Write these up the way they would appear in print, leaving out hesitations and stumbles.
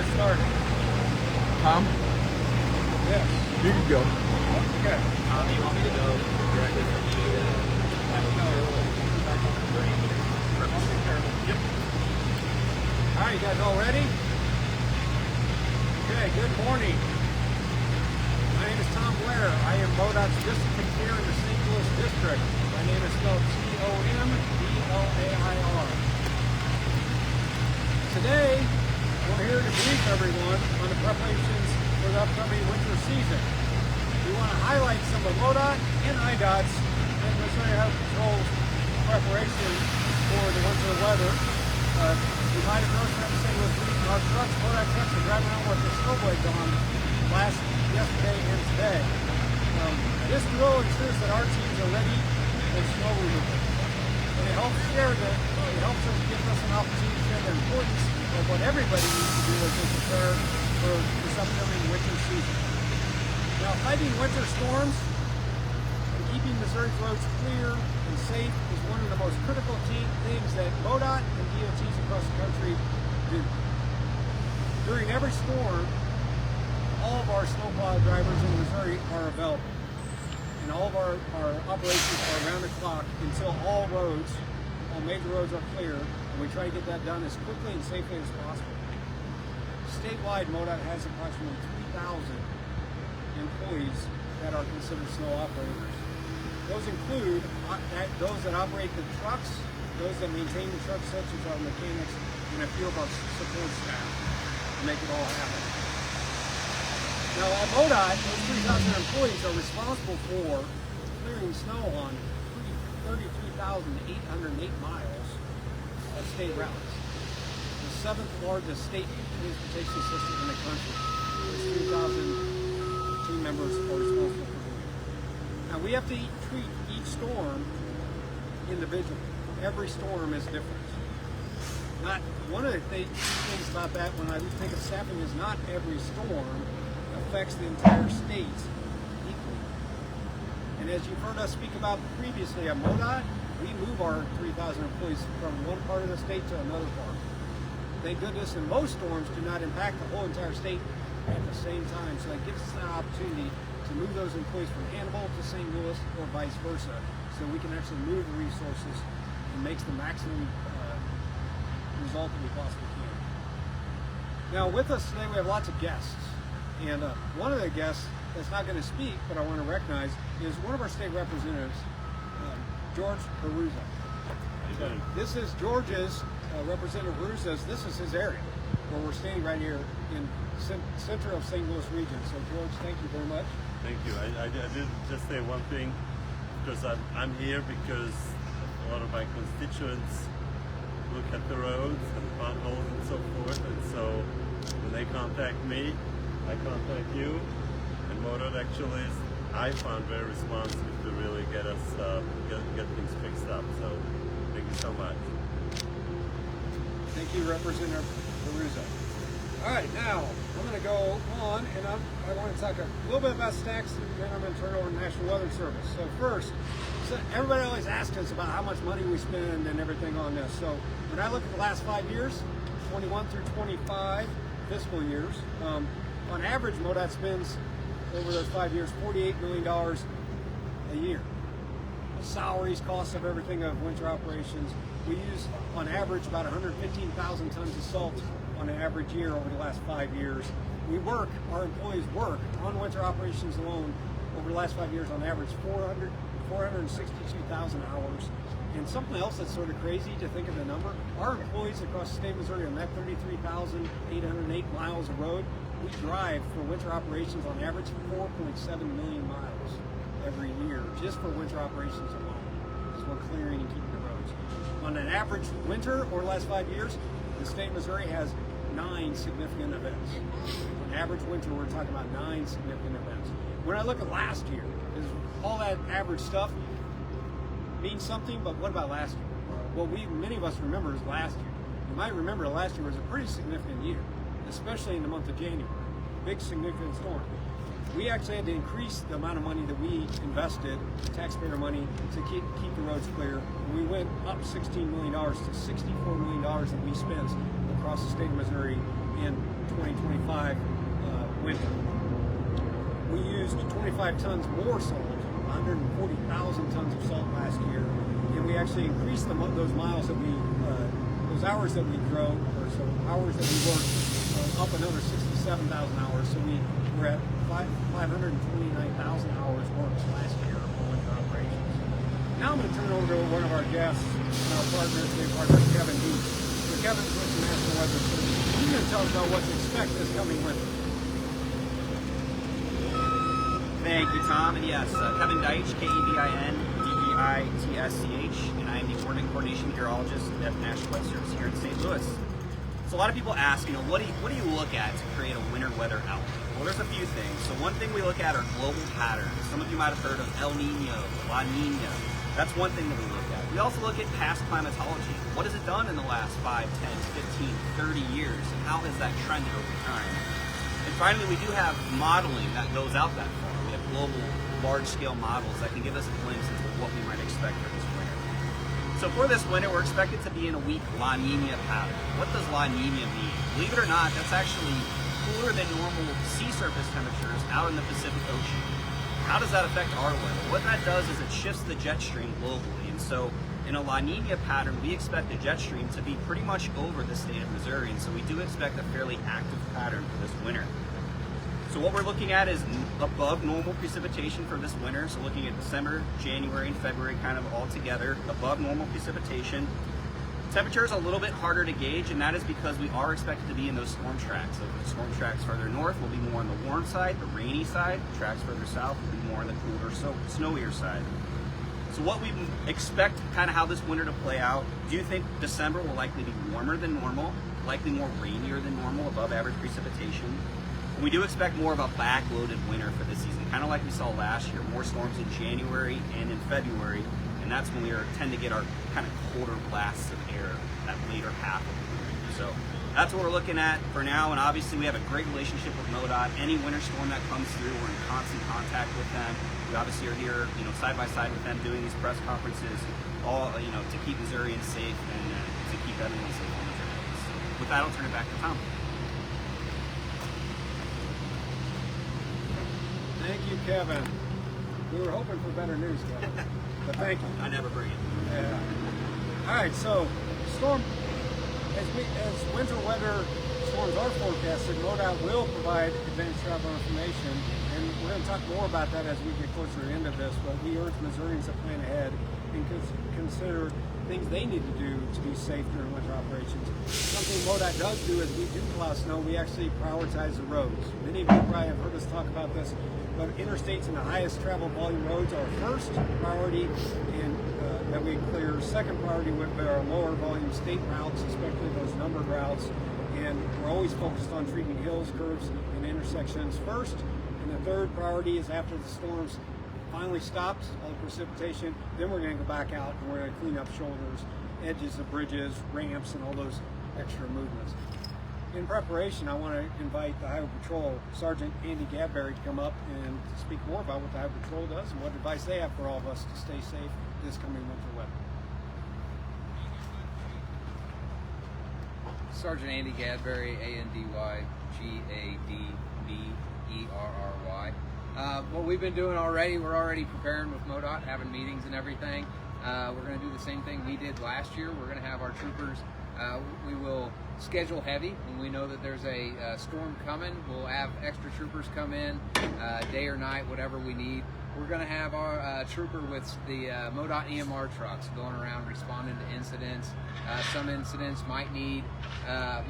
get started? Tom, Yes. you can go. Okay. You want me to go directly from you to Yep. All right, you guys all ready? Okay, good morning. My name is Tom Blair. I am MoDOT's district engineer in the St. Louis district. My name is spelled T-O-M-B-L-A-I-R. Today, we're here to brief everyone on the preparations for the upcoming winter season. We want to highlight some of MoDOT and IDOT's and Missouri Highway Patrol's preparation for the winter weather. You might have noticed that St. Louis region, our trucks, MoDOT trucks are driving around with their snow blades on yesterday and today. This drill ensures that our teams are ready for snow removal. And it helps us give us an opportunity to share the importance of what everybody needs to do as they prepare for this upcoming winter season. Now, fighting winter storms and keeping Missouri's roads clear and safe is one of the most critical things that MoDOT and DOTs across the country do. During every storm, all of our snowplow drivers in Missouri are available. And all of our operations are around the clock until all major roads are clear, and we try to get that done as quickly and safely as possible. Statewide, MoDOT has approximately 3,000 employees that are considered snow operators. Those include those that operate the trucks, those that maintain the trucks, such as our mechanics, and a few of our support staff to make it all happen. Now at MoDOT, those 3,000 employees are responsible for clearing snow on 33,808 miles of state routes. The 7th largest state transportation system in the country. Those 3,000 team members are responsible for doing it. Now we have to treat each storm individually. Every storm is different. One of the things about that when I think of staffing is not every storm affects the entire state equally. And as you've heard us speak about previously at MoDOT, we move our 3,000 employees from one part of the state to another part. Thank goodness, and most storms do not impact the whole entire state at the same time, so that gives us an opportunity to move those employees from Hannibal to St. Louis or vice versa, so we can actually move the resources and make the maximum result that we possibly can. Now with us today we have lots of guests. And one of the guests that's not going to speak, but I want to recognize, is one of our state representatives, George Peruza. This is George's, Representative Peruza's, this is his area, where we're standing right here in center of St. Louis region. So George, thank you very much. Thank you. I did just say one thing, because I'm here because a lot of my constituents look at the roads and potholes and so forth, and so when they contact me, I contact you, and MoDOT actually is, I found, very responsive to really get us get things fixed up. So thank you so much. Thank you, Representative Peruza. All right, now I'm going to go on, and I want to talk a little bit about stacks, and then I'm going to turn over to National Weather Service. So first, everybody always asks us about how much money we spend and everything on this. So when I look at the last 5 years, 21 through 25 fiscal years, on average, MoDOT spends over those 5 years $48 million a year. The salaries, costs of everything of winter operations. We use, on average, about 115,000 tons of salt on an average year over the last 5 years. Our employees work on winter operations alone over the last 5 years on average 462,000 hours. And something else that's sort of crazy to think of the number, our employees across the state of Missouri on that 33,808 miles of road, we drive for winter operations on average 4.7 million miles every year, just for winter operations alone, as we're clearing and keeping the roads. On an average winter or the last 5 years, the state of Missouri has 9 significant events. On average winter, we're talking about 9 significant events. When I look at last year, is all that average stuff means something, but what about last year? What many of us remember is last year. You might remember last year was a pretty significant year, especially in the month of January. Big significant storm. We actually had to increase the amount of money that we invested, taxpayer money, to keep the roads clear. And we went up $16 million to $64 million that we spent across the state of Missouri in 2020. 25 winter. We used 25 tons more salt, 140,000 tons of salt last year, and we actually increased those miles that we, those hours that we drove, or so hours that we worked, up another 67,000 hours. So we were at 529,000 hours worked last year on winter operations. Now I'm going to turn it over to one of our guests and our partners, Kevin Deach. So Kevin's with the National Weather Service. He's going to tell us about what to expect this coming winter. Thank you, Tom. And yes, Kevin Deitch, KEVIN-DEITSCH, and I am the Coordination Meteorologist at the National Weather Service here in St. Louis. So a lot of people ask, what do you look at to create a winter weather outlook? Well, there's a few things. So one thing we look at are global patterns. Some of you might have heard of El Nino, La Nina. That's one thing that we look at. We also look at past climatology. What has it done in the last 5, 10, 15, 30 years, and how has that trended over time? And finally, we do have modeling that goes out that far. We have global, large-scale models that can give us a glimpse into what we might expect for this winter. So for this winter, we're expected to be in a weak La Nina pattern. What does La Nina mean? Believe it or not, that's actually cooler than normal sea surface temperatures out in the Pacific Ocean. How does that affect our weather? What that does is it shifts the jet stream globally. And so in a La Nina pattern, we expect the jet stream to be pretty much over the state of Missouri. And so we do expect a fairly active pattern for this winter. So what we're looking at is above normal precipitation for this winter. So looking at December, January, and February kind of all together, above normal precipitation. Temperature is a little bit harder to gauge, and that is because we are expected to be in those storm tracks. So the storm tracks further north will be more on the warm side, the rainy side. The tracks further south will be more on the cooler, snowier side. So what we expect kind of how this winter to play out, do you think December will likely be warmer than normal, likely more rainier than normal, above average precipitation? And we do expect more of a backloaded winter for this season, kind of like we saw last year, more storms in January and in February, and that's when we tend to get our kind of colder blasts of air, that later half of the winter. So that's what we're looking at for now, and obviously we have a great relationship with MoDOT. Any winter storm that comes through, we're in constant contact with them. We obviously are here, side by side with them doing these press conferences, all, to keep Missourians safe and to keep everyone safe on the journeys. So with that, I'll turn it back to Tom. Thank you, Kevin. We were hoping for better news, Kevin, but thank you. I never bring it. Yeah. All right, so as winter weather storms are forecasted, MoDOT will provide advanced travel information, and we're going to talk more about that as we get closer to the end of this, but we urge Missourians to plan ahead and consider things they need to do to be safe during winter operations. Something MoDOT does do is we do plow snow, we actually prioritize the roads. Many of you probably have heard us talk about this, but interstates and the highest travel volume roads are first priority, and that we clear. Second priority would be our lower volume state routes, especially those numbered routes, and we're always focused on treating hills, curves, and intersections first. And the third priority is after the storms finally stops, all the precipitation, then we're going to go back out and we're going to clean up shoulders, edges of bridges, ramps, and all those extra movements. In preparation, I want to invite the Highway Patrol, Sergeant Andy Gadberry, to come up and to speak more about what the Highway Patrol does and what advice they have for all of us to stay safe this coming winter weather. Sergeant Andy Gadberry, ANDYGADBERRY. What we've been doing already, we're already preparing with MoDOT, having meetings and everything. We're going to do the same thing we did last year. We're going to have our troopers, we will schedule heavy when we know that there's a storm coming. We'll have extra troopers come in, day or night, whatever we need. We're going to have our trooper with the MoDOT EMR trucks going around responding to incidents. Some incidents might need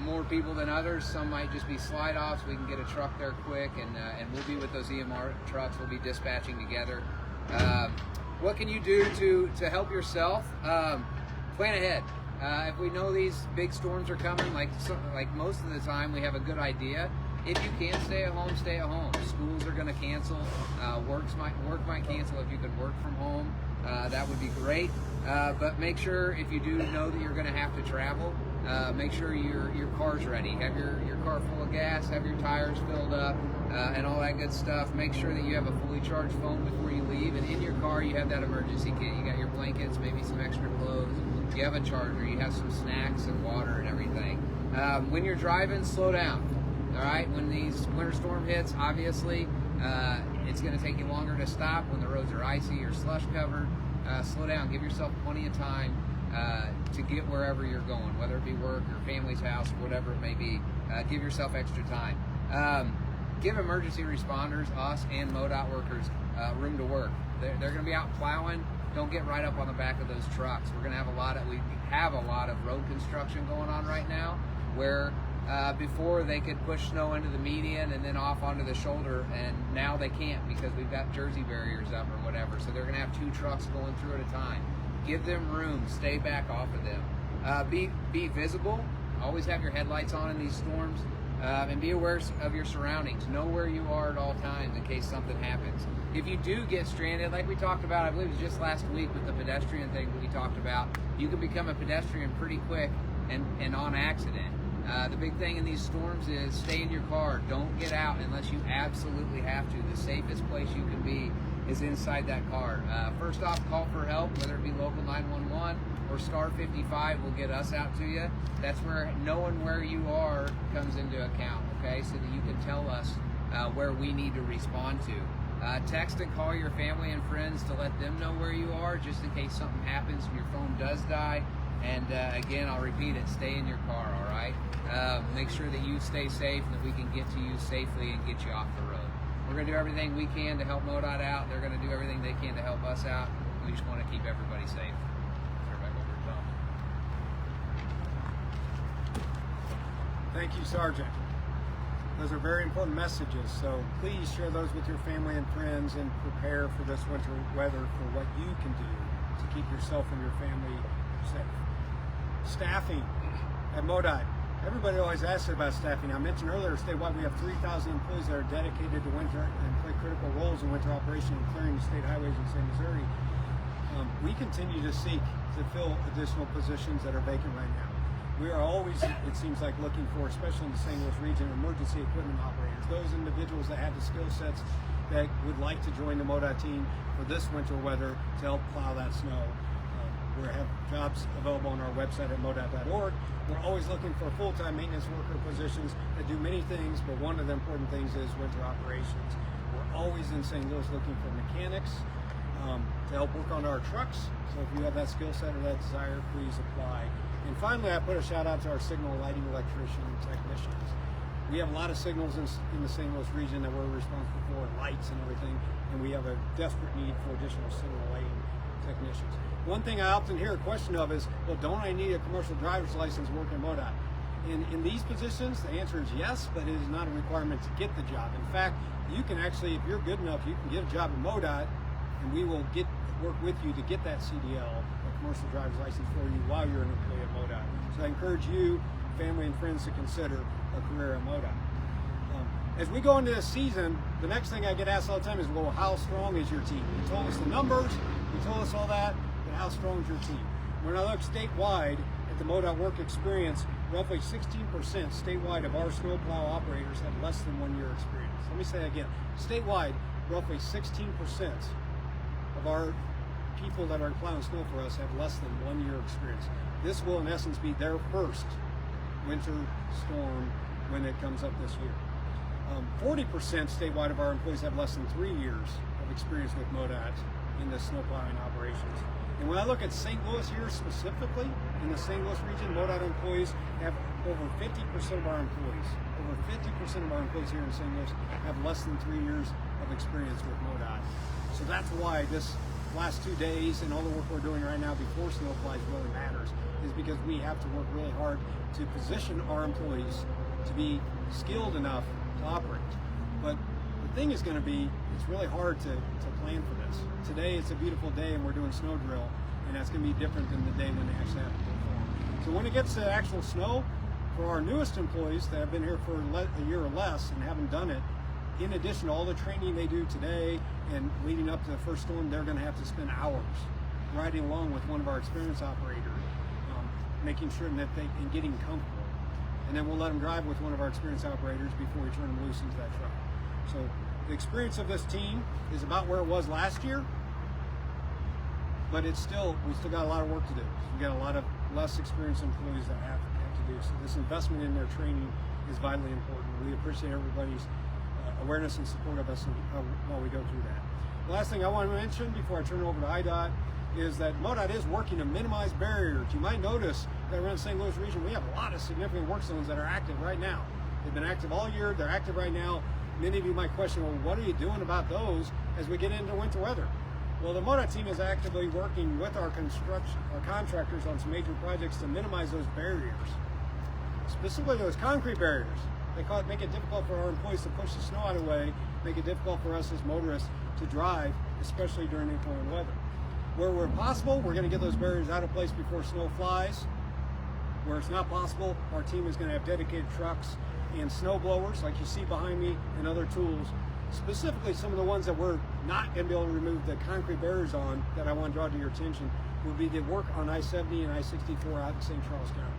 more people than others. Some might just be slide-offs. We can get a truck there quick, and we'll be with those EMR trucks. We'll be dispatching together. What can you do to help yourself? Plan ahead. If we know these big storms are coming, like most of the time, we have a good idea. If you can stay at home, stay at home. Schools are going to cancel. Work might cancel. If you could work from home, that would be great. But make sure, if you do know that you're going to have to travel, make sure your car's ready. Have your car full of gas. Have your tires filled up, and all that good stuff. Make sure that you have a fully charged phone before you leave. And in your car, you have that emergency kit. You got your blankets, maybe some extra clothes. You have a charger. You have some snacks and water and everything. When you're driving, slow down. All right, when these winter storm hits, obviously, it's going to take you longer to stop when the roads are icy or slush covered. Slow down. Give yourself plenty of time to get wherever you're going, whether it be work or family's house, whatever it may be. Give yourself extra time. Give emergency responders, us and MoDOT workers, room to work. They're going to be out plowing. Don't get right up on the back of those trucks. We have a lot of road construction going on right now, where before they could push snow into the median and then off onto the shoulder, and now they can't because we've got Jersey barriers up or whatever. So they're going to have 2 trucks going through at a time. Give them room. Stay back off of them. Be visible. Always have your headlights on in these storms, and be aware of your surroundings. Know where you are at all times in case something happens. If you do get stranded, like we talked about, I believe it was just last week with the pedestrian thing that we talked about, you can become a pedestrian pretty quick and on accident. The big thing in these storms is stay in your car. Don't get out unless you absolutely have to. The safest place you can be is inside that car. First off, call for help, whether it be local 911 or star 55 will get us out to you. That's where knowing where you are comes into account, okay? So that you can tell us where we need to respond to. Text and call your family and friends to let them know where you are, just in case something happens and your phone does die. And again, I'll repeat it, stay in your car, all right? Make sure that you stay safe and that we can get to you safely and get you off the road. We're going to do everything we can to help MoDOT out. They're going to do everything they can to help us out. We just want to keep everybody safe. Turn back over to Tom. Thank you, Sergeant. Those are very important messages, so please share those with your family and friends and prepare for this winter weather for what you can do to keep yourself and your family safe. Staffing at MoDOT. Everybody always asks about staffing. I mentioned earlier, statewide, we have 3,000 employees that are dedicated to winter and play critical roles in winter operation and clearing the state highways in St. Missouri. We continue to seek to fill additional positions that are vacant right now. We are always, it seems like, looking for, especially in the St. Louis region, emergency equipment operators, those individuals that have the skill sets that would like to join the MoDOT team for this winter weather to help plow that snow. We have jobs available on our website at MoDOT.org. We're always looking for full-time maintenance worker positions that do many things, but one of the important things is winter operations. We're always in St. Louis looking for mechanics to help work on our trucks. So if you have that skill set or that desire, please apply. And finally, I put a shout out to our signal lighting electrician and technicians. We have a lot of signals in the St. Louis region that we're responsible for, lights and everything, and we have a desperate need for additional signal lighting technicians. One thing I often hear a question of is, well, don't I need a commercial driver's license working at MoDOT? In these positions, the answer is yes, but it is not a requirement to get the job. In fact, you can actually, if you're good enough, you can get a job at MoDOT, and we will work with you to get that CDL, a commercial driver's license, for you while you're an employee at MoDOT. So I encourage you, family and friends, to consider a career at MoDOT. As we go into this season, the next thing I get asked all the time is, well, how strong is your team? You told us the numbers, you told us all that, but how strong is your team? When I look statewide at the MoDOT work experience, roughly 16% statewide of our snowplow operators have less than 1 year experience. Let me say that again. Statewide, roughly 16% of our people that are plowing snow for us have less than 1 year experience. This will, in essence, be their first winter storm when it comes up this year. 40% statewide of our employees have less than 3 years of experience with MoDOT in the snowplowing operations. And when I look at St. Louis here specifically, in the St. Louis region, MoDOT employees have over 50% of our employees. Over 50% of our employees here in St. Louis have less than 3 years of experience with MoDOT. So that's why this last 2 days and all the work we're doing right now before snow flies really matters, is because we have to work really hard to position our employees to be skilled enough to operate. But the thing is going to be, it's really hard to plan for this. Today it's a beautiful day and we're doing snow drill, and that's going to be different than the day when they actually have to perform. So when it gets to actual snow, for our newest employees that have been here for a year or less and haven't done it, in addition to all the training they do today and leading up to the first storm, they're going to have to spend hours riding along with one of our experienced operators, making sure that they can getting comfortable. And then we'll let them drive with one of our experienced operators before we turn them loose into that truck. So the experience of this team is about where it was last year, but we still got a lot of work to do. We've got a lot of less experienced employees that have to do. So this investment in their training is vitally important. We appreciate everybody's awareness and support of us while we go through that. The last thing I want to mention before I turn it over to IDOT is that MoDOT is working to minimize barriers. You might notice that around the St. Louis region, we have a lot of significant work zones that are active right now. They've been active all year, they're active right now. Many of you might question, well, what are you doing about those as we get into winter weather? Well, the MoDOT team is actively working with our contractors on some major projects to minimize those barriers, specifically those concrete barriers. They make it difficult for our employees to push the snow out of the way, make it difficult for us as motorists to drive, especially during inclement weather. Where possible, we're going to get those barriers out of place before snow flies. Where it's not possible, our team is going to have dedicated trucks and snow blowers like you see behind me and other tools. Specifically, some of the ones that we're not going to be able to remove the concrete barriers on that I want to draw to your attention will be the work on I-70 and I-64 out in St. Charles County.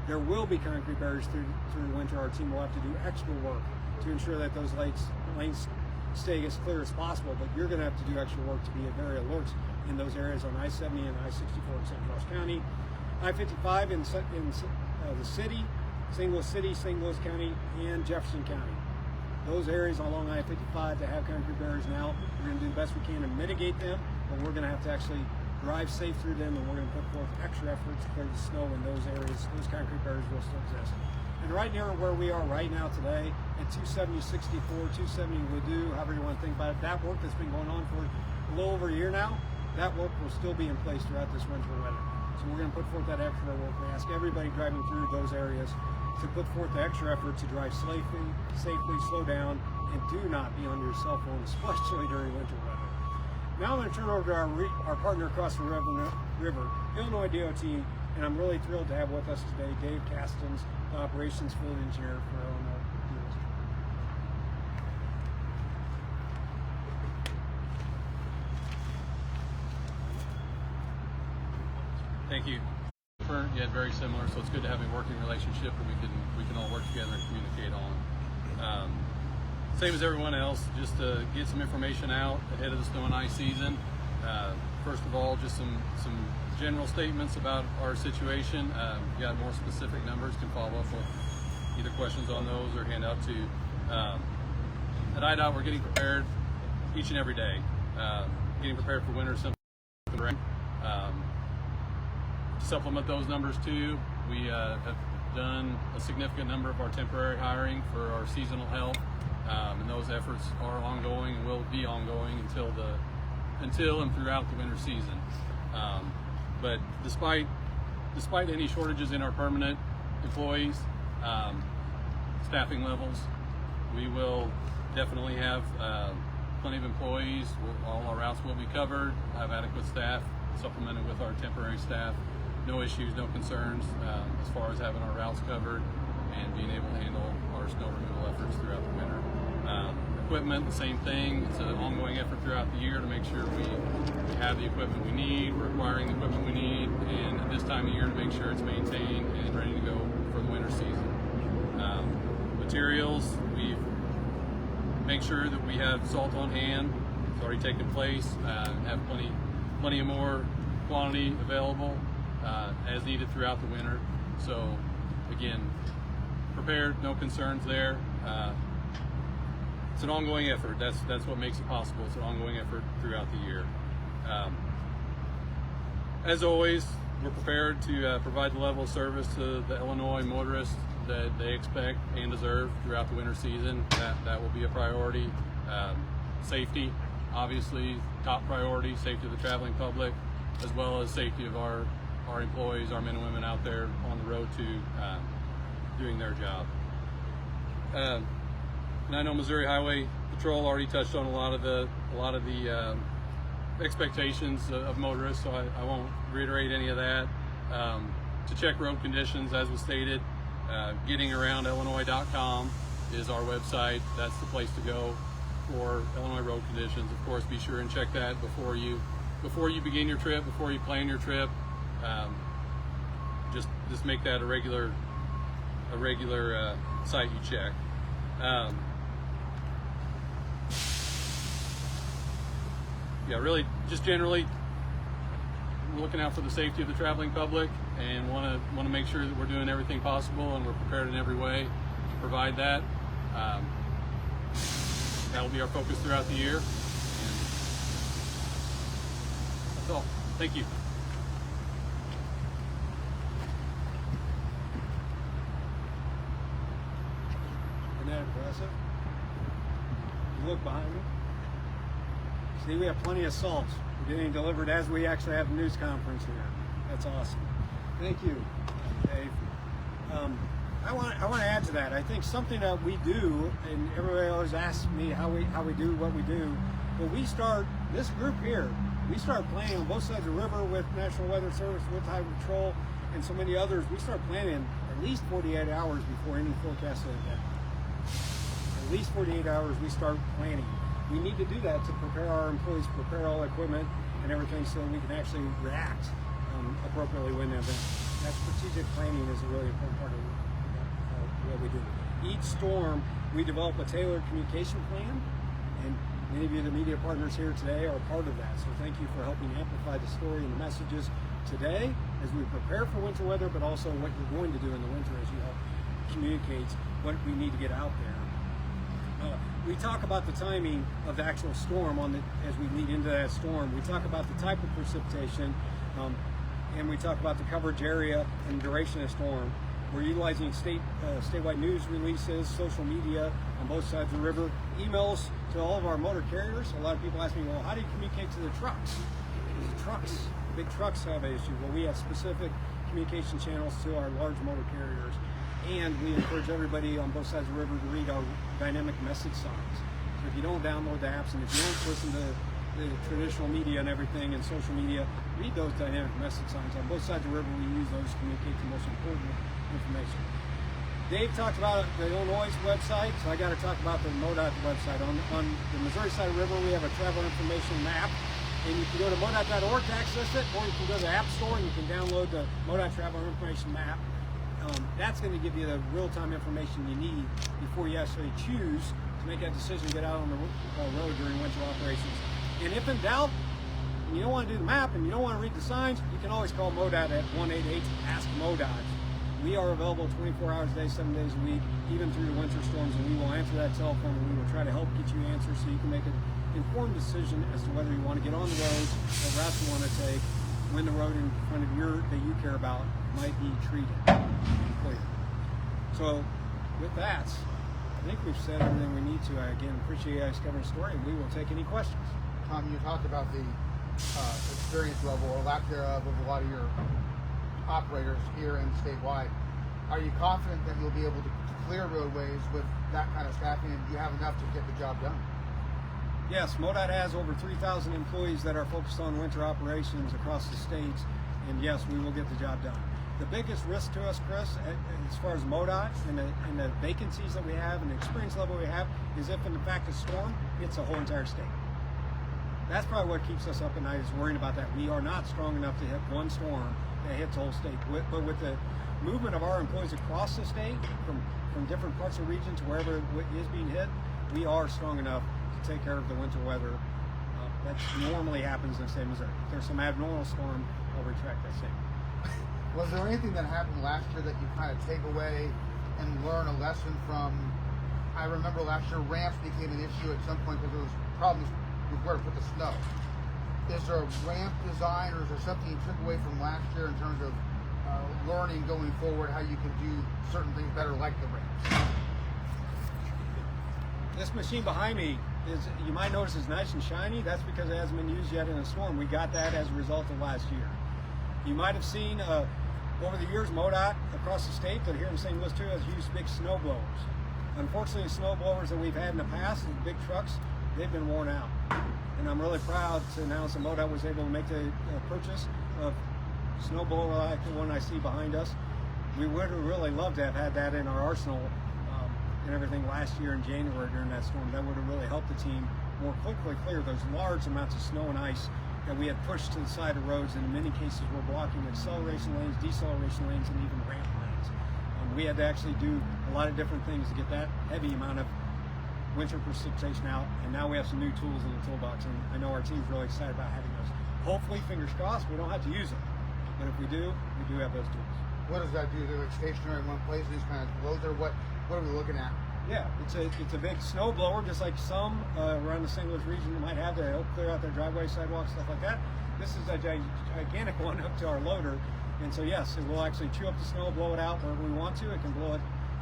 There will be concrete barriers through the winter. Our team will have to do extra work to ensure that those lanes stay as clear as possible, but you're going to have to do extra work to be very alert in those areas on I-70 and I-64 in St. Charles County. I-55 in the city, St. Louis City, St. Louis County, and Jefferson County. Those areas along I-55 that have concrete barriers now, we're going to do the best we can to mitigate them, but we're going to have to actually drive safe through them, and we're going to put forth extra efforts to clear the snow in those areas. Those concrete barriers will still exist. And right near where we are right now today, at 270-64, 270 Ladue, however you want to think about it, that work that's been going on for a little over a year now, that work will still be in place throughout this winter weather. So we're going to put forth that extra work. We ask everybody driving through those areas to put forth the extra effort to drive safely, slow down, and do not be on your cell phone, especially during winter weather. Now I'm going to turn over to our partner across the river, Illinois DOT, and I'm really thrilled to have with us today Dave Castens, the operations field engineer for Illinois DOT. Thank you. Yet very similar, so it's good to have a working relationship that we can all work together and communicate on. Same as everyone else, just to get some information out ahead of the snow and ice season. First of all, just some general statements about our situation. If you got more specific numbers, can follow up with either questions on those or hand out to. At IDOT, we're getting prepared each and every day. Getting prepared for winter, rain. To supplement those numbers too, we have done a significant number of our temporary hiring for our seasonal help, and those efforts are ongoing and will be ongoing until and throughout the winter season. But despite any shortages in our permanent employees, staffing levels, we will definitely have plenty of employees. All our routes will be covered, have adequate staff, supplemented with our temporary staff. No issues, no concerns as far as having our routes covered and being able to handle our snow removal efforts throughout the winter. Equipment, the same thing. It's an ongoing effort throughout the year to make sure we have the equipment we need, we're acquiring the equipment we need, and at this time of year to make sure it's maintained and ready to go for the winter season. Materials, we make sure that we have salt on hand. It's already taken place, have plenty of more quantity available as needed throughout the winter. So again, prepared, no concerns there. It's an ongoing effort. That's what makes it possible. It's an ongoing effort throughout the year. As always, we're prepared to provide the level of service to the Illinois motorists that they expect and deserve throughout the winter season. That will be a priority. Safety, obviously, top priority. Safety of the traveling public, as well as safety of our employees, our men and women out there on the road to doing their job. And I know Missouri Highway Patrol already touched on a lot of the expectations of motorists, so I won't reiterate any of that. To check road conditions, as was stated, gettingaroundillinois.com is our website. That's the place to go for Illinois road conditions. Of course, be sure and check that before you begin your trip, before you plan your trip. Just make that a regular site you check. Yeah, really, just generally, we're looking out for the safety of the traveling public and want to make sure that we're doing everything possible and we're prepared in every way to provide that. That'll be our focus throughout the year. And that's all. Thank you. Isn't that impressive? You look behind me. See, we have plenty of salt. We're getting delivered as we actually have a news conference here. That's awesome. Thank you, Dave. I want to add to that. I think something that we do, and everybody always asks me how we do what we do. But we start, this group here, we start planning on both sides of the river with National Weather Service, with Highway Patrol, and so many others. We start planning at least 48 hours before any forecasted event. At least 48 hours we start planning. We need to do that to prepare our employees, prepare all equipment and everything so we can actually react appropriately when the event. That strategic planning is a really important part of what we do. Each storm, we develop a tailored communication plan, and many of you, the media partners here today, are part of that. So thank you for helping amplify the story and the messages today as we prepare for winter weather, but also what you're going to do in the winter as you help communicate what we need to get out there. We talk about the timing of the actual storm as we lead into that storm. We talk about the type of precipitation, and we talk about the coverage area and duration of the storm. We're utilizing statewide news releases, social media on both sides of the river, emails to all of our motor carriers. A lot of people ask me, well, how do you communicate to the trucks? Because big trucks have an issue. Well, we have specific communication channels to our large motor carriers. And we encourage everybody on both sides of the river to read our dynamic message signs. So if you don't download the apps and if you don't listen to the traditional media and everything and social media, read those dynamic message signs. On both sides of the river, we use those to communicate the most important information. Dave talked about the Illinois website, so I got to talk about the MoDOT website. On the Missouri side of the river, we have a travel information map. And you can go to MoDOT.org to access it, or you can go to the App Store and you can download the MoDOT Travel Information Map. That's going to give you the real-time information you need before you actually choose to make that decision to get out on the road during winter operations. And if in doubt, and you don't want to do the map and you don't want to read the signs, you can always call MoDOT at 1-888-ASK-MoDOT. We are available 24 hours a day, 7 days a week, even through the winter storms, and we will answer that telephone and we will try to help get you answers so you can make an informed decision as to whether you want to get on the road, what routes you want to take, when the road in front of that you care about might be treated and cleared. So with that, I think we've said everything we need to. I again appreciate you guys covering the story, and we will take any questions. Tom, you talked about the experience level or lack thereof of a lot of your operators here and statewide. Are you confident that you'll be able to clear roadways with that kind of staffing, and do you have enough to get the job done? Yes, MoDOT has over 3,000 employees that are focused on winter operations across the state, and yes, we will get the job done. The biggest risk to us, Chris, as far as MoDOT and the vacancies that we have and the experience level we have, is if in fact a storm hits the whole entire state. That's probably what keeps us up at night, is worrying about that. We are not strong enough to hit one storm that hits the whole state. But with the movement of our employees across the state, from different parts of the region to wherever it is being hit, we are strong enough to take care of the winter weather that normally happens in the state of Missouri. If there's some abnormal storm, I'll retract that statement. Was there anything that happened last year that you kind of take away and learn a lesson from? I remember last year ramps became an issue at some point because there was problems with where to put the snow. Is there a ramp design, or is there something you took away from last year in terms of learning going forward how you can do certain things better, like the ramps? This machine behind me you might notice is nice and shiny. That's because it hasn't been used yet in a storm. We got that as a result of last year. You might have seen over the years MoDOT across the state, but here in St. Louis too, has used big snow blowers. Unfortunately, the snow blowers that we've had in the past, the big trucks, they've been worn out. And I'm really proud to announce that MoDOT was able to make the purchase of snow blower like the one I see behind us. We would have really loved to have had that in our arsenal and everything last year in January during that storm. That would have really helped the team more quickly clear those large amounts of snow and ice that we had pushed to the side of roads, and in many cases we're blocking acceleration lanes, deceleration lanes, and even ramp lanes. We had to actually do a lot of different things to get that heavy amount of winter precipitation out, and now we have some new tools in the toolbox, and I know our team's really excited about having those. hopefully, fingers crossed, we don't have to use them. But if we do have those tools. What does that do? They're like stationary in one place, these kind of loads, or what are we looking at? Yeah, it's a big snow blower, just like some around the St. Louis region might have to help clear out their driveway, sidewalks, stuff like that. This is a gigantic one up to our loader, and so yes, it will actually chew up the snow, blow it out wherever we want to. It can blow it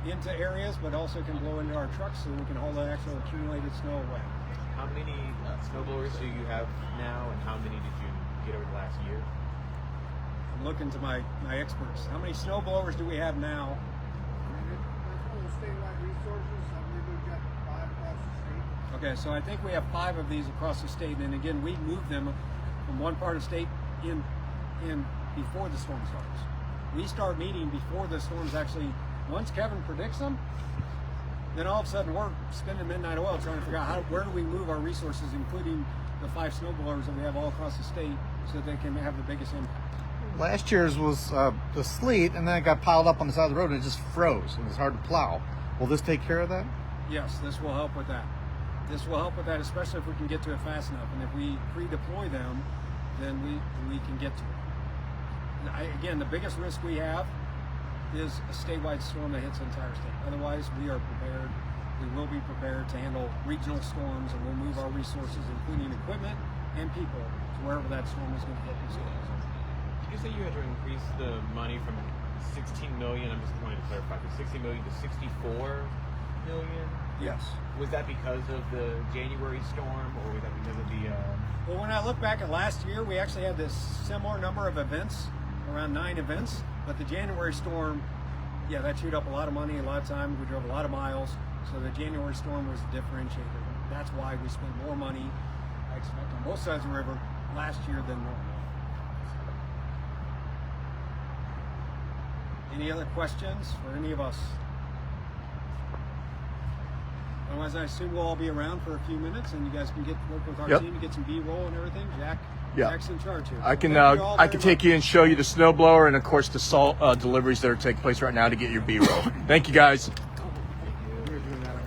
into areas, but also can blow into our trucks, so we can haul that actual accumulated snow away. How many snow blowers do you have now, and how many did you get over the last year? I'm looking to my experts. How many snow blowers do we have now? Statewide resources, I believe we've got 5 across the state. Okay, so I think we have 5 of these across the state, and again, we move them from one part of the state in before the storm starts. We start meeting before the storms actually. Once Kevin predicts them, then all of a sudden we're spending midnight oil trying to figure out where do we move our resources, including the 5 snow blowers that we have all across the state, so that they can have the biggest impact. Last year's was the sleet, and then it got piled up on the side of the road, and it just froze. It was hard to plow. Will this take care of that? Yes, this will help with that. This will help with that, especially if we can get to it fast enough. And if we pre-deploy them, then we can get to it. Again, the biggest risk we have is a statewide storm that hits the entire state. Otherwise, we are prepared. We will be prepared to handle regional storms, and we'll move our resources, including equipment and people, to wherever that storm is going to hit. Did you say you had to increase the money from 16 million? I'm just wanting to clarify. From 60 million to 64 million? Yes. Was that because of the January storm, or was that because of the? Well, when I look back at last year, we actually had this similar number of events, around 9 events. But the January storm, yeah, that chewed up a lot of money, a lot of time. We drove a lot of miles. So the January storm was the differentiator. That's why we spent more money, I expect, on both sides of the river last year than normal. Any other questions for any of us? Otherwise, I assume we'll all be around for a few minutes, and you guys can work with our team to get some B-roll and everything. Jack's in charge here. I can take you and show you the snowblower, and of course the salt deliveries that are taking place right now to get your B-roll. Thank you, guys.